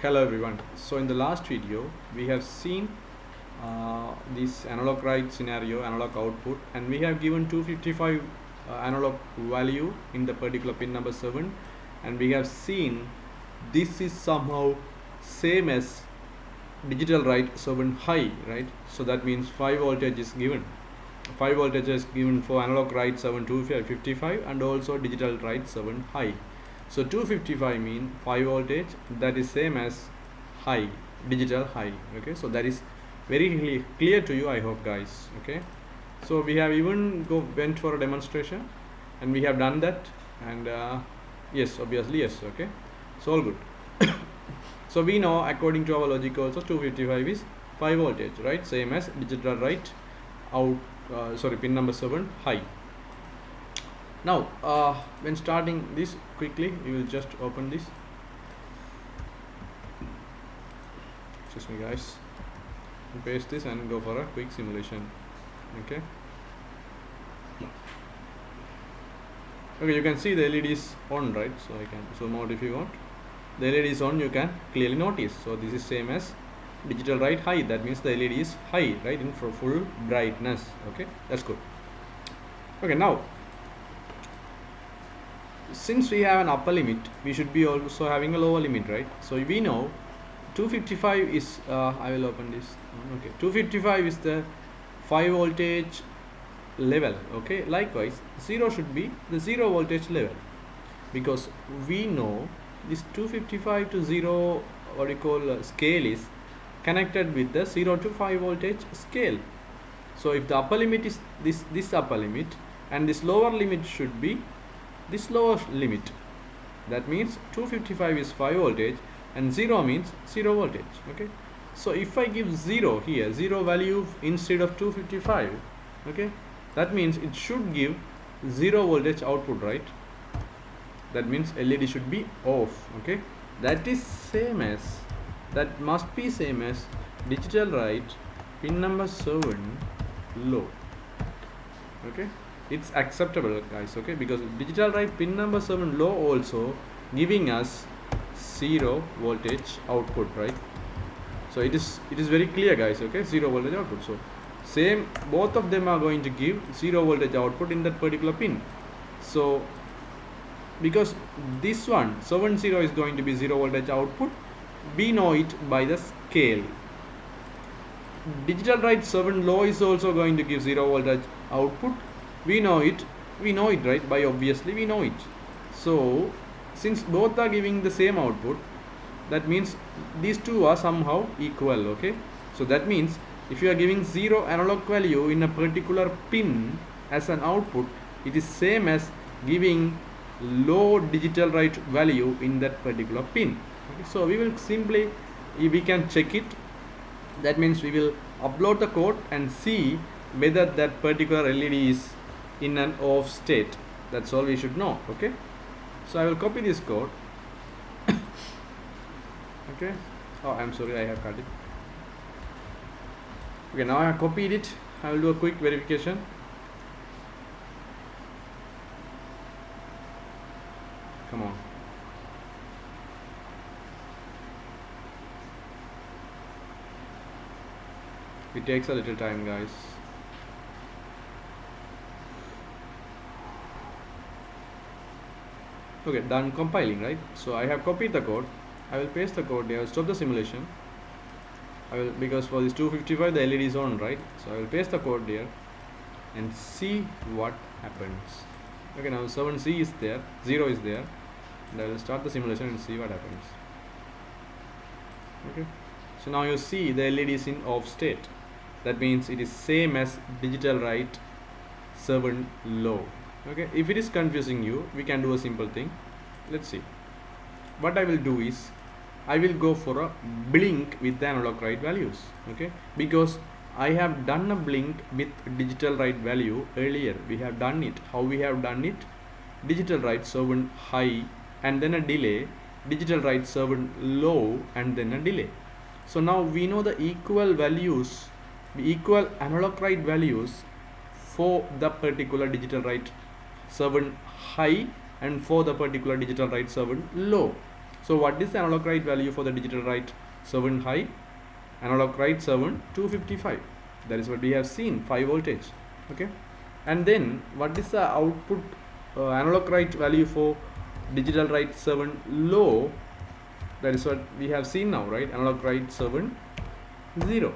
Hello everyone. So in the last video we have seen this analog write scenario, analog output, and we have given 255 analog value in the particular pin number 7, and we have seen this is somehow same as digital write 7 high, right? So that means 5 voltage is given. 5 voltage is given for analog write 7 255 and also digital write 7 high. So 255 mean 5 voltage, that is same as high, digital high. Okay, so that is very clear to you, I hope, guys. Okay, so we have even went for a demonstration and we have done that, and yes, obviously yes. Okay, so all good. So we know according to our logic also 255 is 5 voltage, right? Same as digital write out pin number 7 high. Now when starting this quickly, you will just open this. Excuse me guys, and paste this and go for a quick simulation. Okay, you can see the LED is on, right? So I can zoom out if you want. The LED is on, you can clearly notice. So this is same as digital write high, that means the LED is high, right, in for full brightness. Okay, that's good. Okay, now since we have an upper limit, we should be also having a lower limit, right? So we know 255 is I will open this. Okay, 255 is the 5 voltage level. Okay, likewise 0 should be the 0 voltage level, because we know this 255 to 0 what you call scale is connected with the 0 to 5 voltage scale. So if the upper limit is this upper limit, and this lower limit should be this lower limit, that means 255 is 5 voltage and 0 means 0 voltage. Okay, so if I give 0 here, 0 value instead of 255, okay, that means it should give 0 voltage output, right? That means LED should be off. Okay, that is same as, that must be same as digital write pin number 7 low. Okay, it's acceptable, guys. Okay, because digital write pin number 7 low also giving us 0 voltage output, right? So it is very clear, guys. Okay, 0 voltage output. So same, both of them are going to give 0 voltage output in that particular pin. So because this one 70 is going to be 0 voltage output, we know it by the scale. Digital write 7 low is also going to give 0 voltage output. We know it, right? By obviously we know it. So since both are giving the same output, that means these two are somehow equal. Okay, so that means if you are giving 0 analog value in a particular pin as an output, it is same as giving low digital write value in that particular pin. Okay, so we will simply, we can check it. That means we will upload the code and see whether that particular LED is in an off state. That's all we should know. Okay, so I will copy this code. Okay, oh, I'm sorry, I have cut it. Okay, now I have copied it. I will do a quick verification. Come on. It takes a little time, guys. Okay, done compiling, right? So I have copied the code. I will paste the code there. Stop the simulation. I will, because for this 255 the LED is on, right? So I will paste the code there and see what happens. Okay, now 7C is there, 0 is there, and I will start the simulation and see what happens. Okay, so now you see the LED is in off state. That means it is same as digital write 7 low. Okay, if it is confusing you, we can do a simple thing. Let's see. What I will do is, I will go for a blink with the analog write values. Okay, because I have done a blink with digital write value earlier. We have done it. How we have done it? Digital write 7 high and then a delay, digital write 7 low and then a delay. So now we know the equal values, the equal analog write values for the particular digital write 7 high and for the particular digital write 7 low. So what is the analog write value for the digital write 7 high? Analog write 7 255. That is what we have seen, 5 voltage. Okay, and then what is the output analog write value for digital write 7 low? That is what we have seen now, right? Analog write 7 0.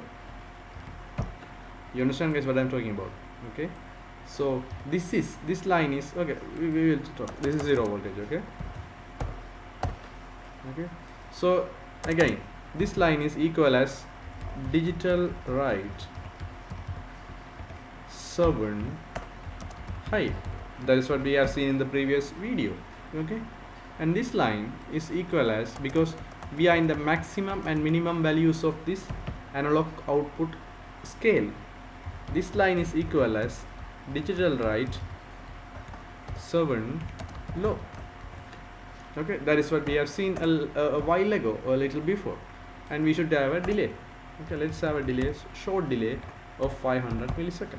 You understand, guys, what I'm talking about? Okay, so this line is okay. We will talk. This is 0 voltage. Okay. Okay, so again this line is equal as digital write 7 high. That is what we have seen in the previous video. Okay, and this line is equal as, because we are in the maximum and minimum values of this analog output scale, this line is equal as digital write 7 low. Okay, that is what we have seen a while ago, or a little before, and we should have a delay. Okay, let's have a delay, short delay of 500 milliseconds.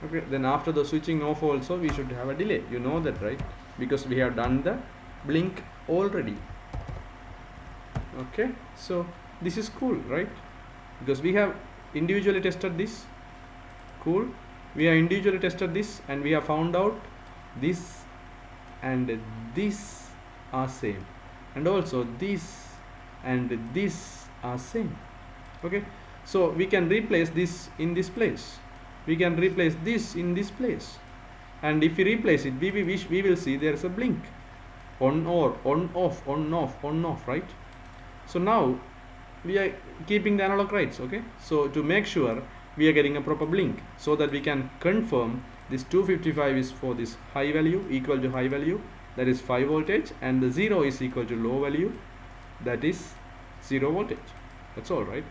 Okay, then after the switching off also we should have a delay. You know that, right? Because we have done the blink already. Okay, so this is cool, right? Because we have individually tested this. Cool, we have individually tested this, and we have found out this and this are same, and also this and this are same. Okay, so we can replace this in this place, we can replace this in this place, and if we replace it, we will see there is a blink, on or on off, on off, on off, right? So now we are keeping the analog writes. Okay, so to make sure we are getting a proper blink, so that we can confirm this 255 is for this high value, equal to high value, that is 5 voltage, and the 0 is equal to low value, that is 0 voltage. That's all, right?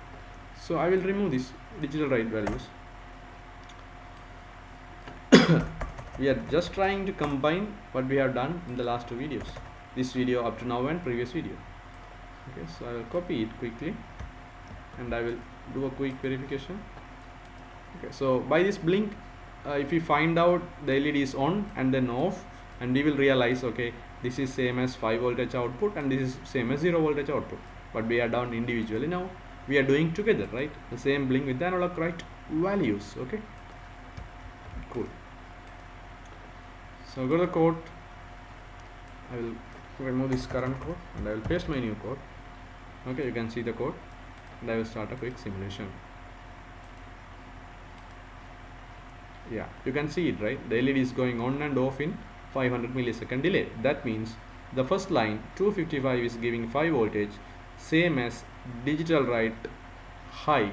So I will remove these digital write values. We are just trying to combine what we have done in the last two videos, this video up to now and previous video. Okay, so I will copy it quickly and I will do a quick verification. Okay, so by this blink, if we find out the LED is on and then off, and we will realize, okay, this is same as 5 voltage output and this is same as 0 voltage output, but we are done individually. Now we are doing together, right? The same blink with the analog write values. Okay, cool. So go to the code, I will remove this current code and I will paste my new code. Okay, you can see the code, and I will start a quick simulation. Yeah, you can see it, right? The LED is going on and off in 500 millisecond delay. That means the first line 255 is giving 5 voltage, same as digital write high,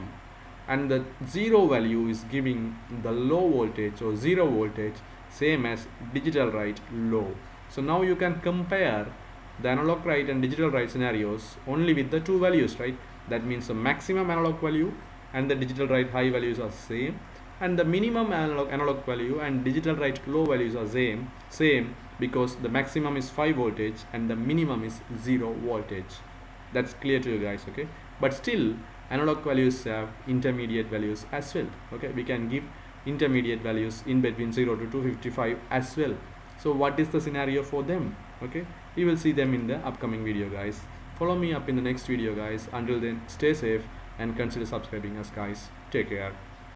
and the 0 value is giving the low voltage or 0 voltage, same as digital write low. So now you can compare the analog write and digital write scenarios only with the two values, right? That means the maximum analog value and the digital write high values are same, and the minimum analog value and digital write low values are same because the maximum is 5 voltage and the minimum is 0 voltage. That's clear to you guys. Okay, but still analog values have intermediate values as well. Okay, we can give intermediate values in between 0 to 255 as well. So what is the scenario for them? Okay, we will see them in the upcoming video, guys. Follow me up in the next video, guys. Until then, stay safe and consider subscribing us, guys. Take care.